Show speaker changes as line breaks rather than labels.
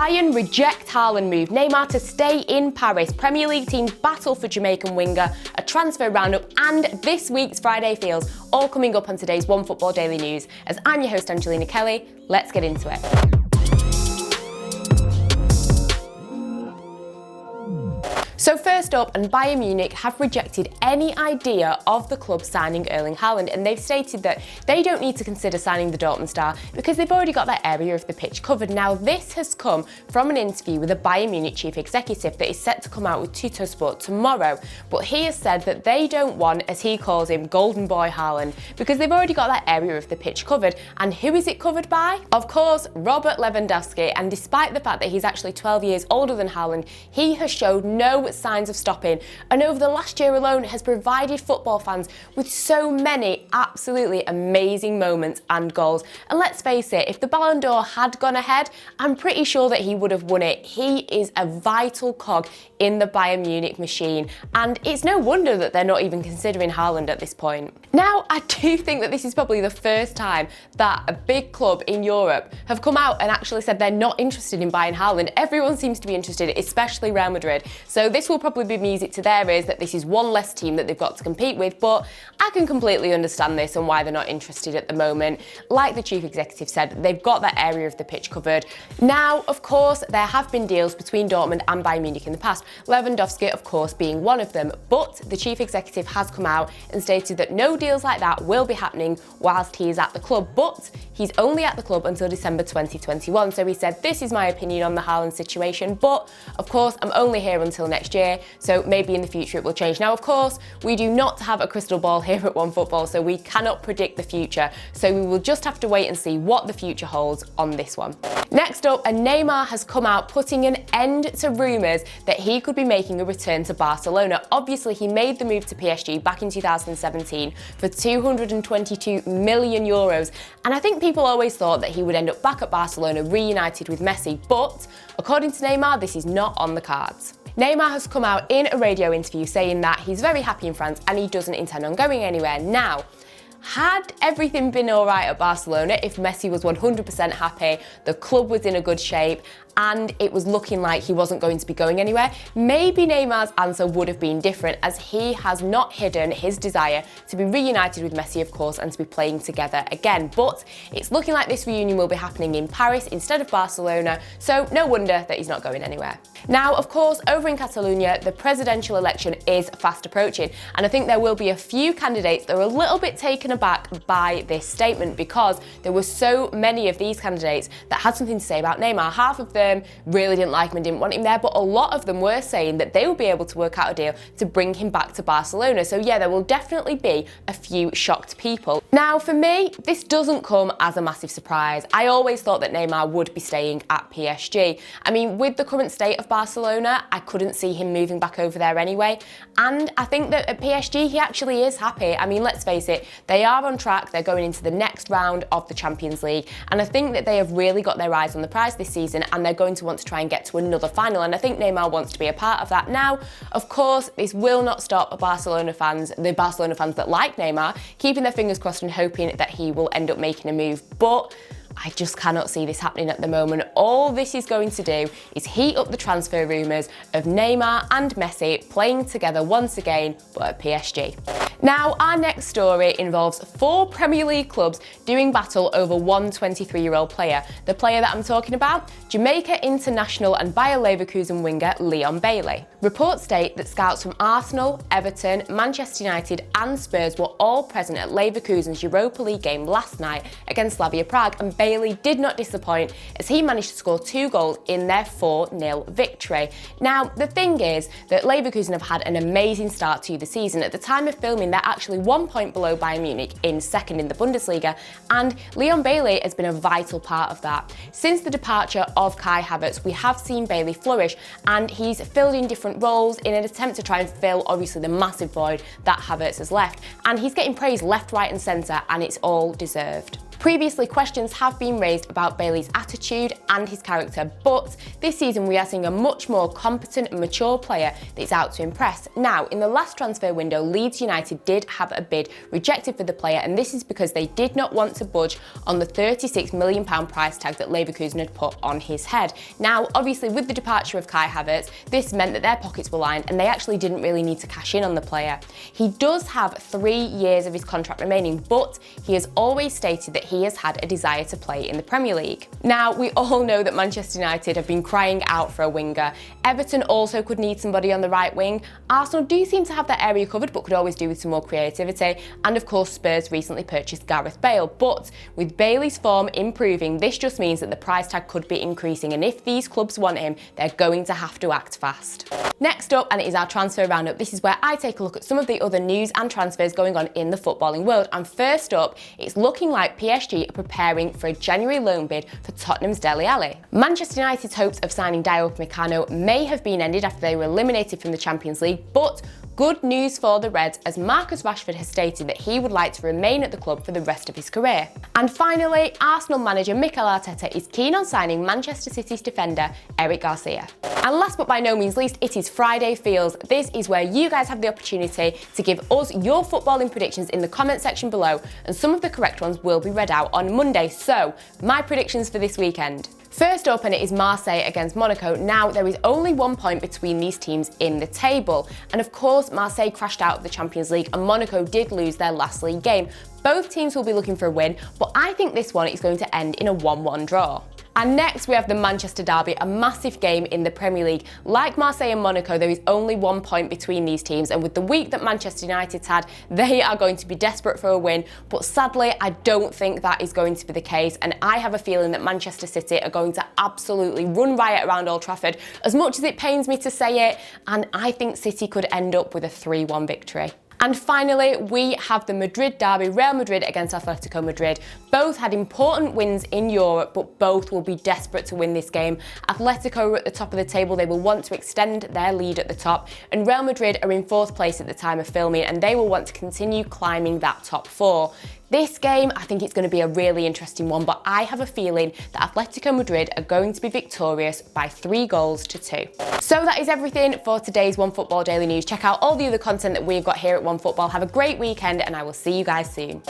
Bayern reject Haaland move, Neymar to stay in Paris, Premier League teams battle for Jamaican winger, a transfer roundup, and this week's Friday Feels, all coming up on today's OneFootball Daily News. As I'm your host, Angelina Kelly, let's get into it. So first up, and Bayern Munich have rejected any idea of the club signing Erling Haaland, and they've stated that they don't need to consider signing the Dortmund star because they've already got that area of the pitch covered. Now, this has come from an interview with a Bayern Munich chief executive that is set to come out with Tuttosport tomorrow, but he has said that they don't want, as he calls him, golden boy Haaland, because they've already got that area of the pitch covered. And who is it covered by? Of course, Robert Lewandowski, and despite the fact that he's actually 12 years older than Haaland, he has showed no signs of stopping, and over the last year alone has provided football fans with so many absolutely amazing moments and goals. And let's face it, if the Ballon d'Or had gone ahead, I'm pretty sure that he would have won it. He is a vital cog in the Bayern Munich machine, and it's no wonder that they're not even considering Haaland at this point. Now, I do think that this is probably the first time that a big club in Europe have come out and actually said they're not interested in buying Haaland. Everyone seems to be interested, especially Real Madrid. So this will probably be music to their ears that this is one less team that they've got to compete with, but I can completely understand this and why they're not interested at the moment. Like the chief executive said, they've got that area of the pitch covered. Now, of course, there have been deals between Dortmund and Bayern Munich in the past, Lewandowski, of course, being one of them, but the chief executive has come out and stated that no deals like that will be happening whilst he is at the club, but he's only at the club until December 2021. So he said, this is my opinion on the Haaland situation, but of course, I'm only here until next year, so maybe in the future it will change. Now, of course, we do not have a crystal ball here at OneFootball, so we cannot predict the future. So we will just have to wait and see what the future holds on this one. Next up, Neymar has come out putting an end to rumours that he could be making a return to Barcelona. Obviously, he made the move to PSG back in 2017 for 222 million euros. And I think people always thought that he would end up back at Barcelona reunited with Messi, but according to Neymar, this is not on the cards. Neymar has come out in a radio interview saying that he's very happy in France and he doesn't intend on going anywhere. Now, had everything been all right at Barcelona, if Messi was 100% happy, the club was in a good shape, and it was looking like he wasn't going to be going anywhere, maybe Neymar's answer would have been different, as he has not hidden his desire to be reunited with Messi, of course, and to be playing together again. But it's looking like this reunion will be happening in Paris instead of Barcelona, so no wonder that he's not going anywhere. Now, of course, over in Catalonia, the presidential election is fast approaching, and I think there will be a few candidates that are a little bit taken aback by this statement, because there were so many of these candidates that had something to say about Neymar. Half of them really didn't like him and didn't want him there, but a lot of them were saying that they will be able to work out a deal to bring him back to Barcelona. So yeah, there will definitely be a few shocked people. Now, for me, this doesn't come as a massive surprise. I always thought that Neymar would be staying at PSG. I mean, with the current state of Barcelona, I couldn't see him moving back over there anyway. And I think that at PSG, he actually is happy. I mean, let's face it, they are on track. They're going into the next round of the Champions League. And I think that they have really got their eyes on the prize this season, and they're going to want to try and get to another final. And I think Neymar wants to be a part of that. Now, of course, this will not stop the Barcelona fans that like Neymar, keeping their fingers crossed and hoping that he will end up making a move. But I just cannot see this happening at the moment. All this is going to do is heat up the transfer rumours of Neymar and Messi playing together once again, but at PSG. Now, our next story involves 4 Premier League clubs doing battle over one 23-year-old player. The player that I'm talking about, Jamaica international and Bayern Leverkusen winger Leon Bailey. Reports state that scouts from Arsenal, Everton, Manchester United and Spurs were all present at Leverkusen's Europa League game last night against Slavia Prague, and Bailey did not disappoint as he managed to score 2 goals in their 4-0 victory. Now, the thing is that Leverkusen have had an amazing start to the season. At the time of filming, they're actually 1 point below Bayern Munich in second in the Bundesliga, and Leon Bailey has been a vital part of that. Since the departure of Kai Havertz, we have seen Bailey flourish, and he's filled in different roles in an attempt to try and fill, obviously, the massive void that Havertz has left. And he's getting praise left, right and centre, and it's all deserved. Previously, questions have been raised about Bailey's attitude and his character, but this season we are seeing a much more competent and mature player that's out to impress. Now, in the last transfer window, Leeds United did have a bid rejected for the player, and this is because they did not want to budge on the £36 million price tag that Leverkusen had put on his head. Now, obviously, with the departure of Kai Havertz, this meant that their pockets were lined and they actually didn't really need to cash in on the player. He does have 3 years of his contract remaining, but he has always stated that he has had a desire to play in the Premier League. Now, we all know that Manchester United have been crying out for a winger. Everton also could need somebody on the right wing. Arsenal do seem to have that area covered, but could always do with some more creativity. And of course, Spurs recently purchased Gareth Bale. But with Bailey's form improving, this just means that the price tag could be increasing. And if these clubs want him, they're going to have to act fast. Next up, and it is our transfer roundup. This is where I take a look at some of the other news and transfers going on in the footballing world. And first up, it's looking like PSG are preparing for a January loan bid for Tottenham's Dele Alli. Manchester United's hopes of signing Dayot Upamecano may have been ended after they were eliminated from the Champions League, but good news for the Reds, as Marcus Rashford has stated that he would like to remain at the club for the rest of his career. And finally, Arsenal manager Mikel Arteta is keen on signing Manchester City's defender Eric Garcia. And last but by no means least, it is Friday Feels. This is where you guys have the opportunity to give us your footballing predictions in the comment section below, and some of the correct ones will be read out on Monday. So, my predictions for this weekend. First up, and it is Marseille against Monaco. Now, there is only 1 point between these teams in the table. And of course, Marseille crashed out of the Champions League and Monaco did lose their last league game. Both teams will be looking for a win, but I think this one is going to end in a 1-1 draw. And next we have the Manchester derby, a massive game in the Premier League. Like Marseille and Monaco, there is only 1 point between these teams, and with the week that Manchester United's had, they are going to be desperate for a win, but sadly I don't think that is going to be the case, and I have a feeling that Manchester City are going to absolutely run riot around Old Trafford, as much as it pains me to say it, and I think City could end up with a 3-1 victory. And finally, we have the Madrid derby, Real Madrid against Atletico Madrid. Both had important wins in Europe, but both will be desperate to win this game. Atletico are at the top of the table, they will want to extend their lead at the top, and Real Madrid are in 4th place at the time of filming, and they will want to continue climbing that top 4. This game, I think it's going to be a really interesting one, but I have a feeling that Atletico Madrid are going to be victorious by 3-2. So that is everything for today's OneFootball Daily News. Check out all the other content that we've got here at OneFootball. Have a great weekend, and I will see you guys soon.